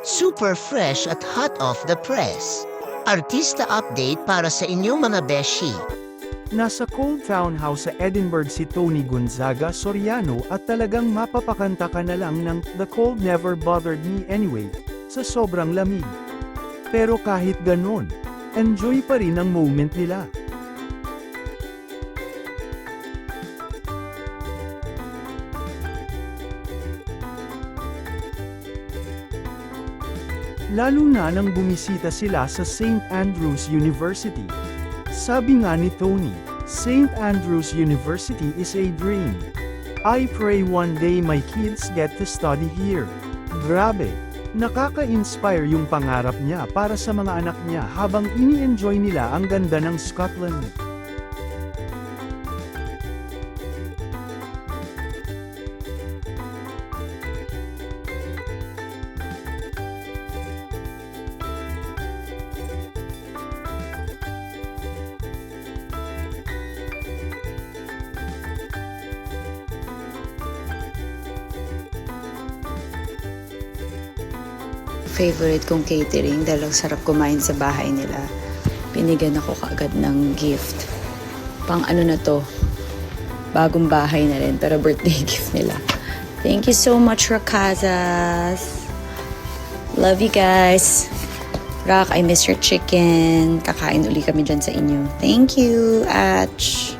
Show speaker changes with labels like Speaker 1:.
Speaker 1: super fresh at hot off the press. Artista update para sa inyong mga beshi.
Speaker 2: Nasa cold townhouse sa Edinburgh si Tony Gonzaga Soriano at talagang mapapakanta ka na lang ng "The Cold Never Bothered Me Anyway" sa sobrang lamig. Pero kahit ganon, enjoy pa rin ang moment nila. Lalo na nang bumisita sila sa St. Andrews University. Sabi nga ni Tony, St. Andrews University is a dream. I pray one day my kids get to study here. Grabe! Nakaka-inspire yung pangarap niya para sa mga anak niya habang ini-enjoy nila ang ganda ng Scotland.
Speaker 3: Favorite kong catering dahil ang sarap kumain sa bahay nila. Binigyan ako kaagad ng gift. Pang ano na to, bagong bahay na rin, pero birthday gift nila. Thank you so much, Rakazas. Love you guys. Rak, I miss your chicken. Kakain uli kami dyan sa inyo. Thank you, Ach.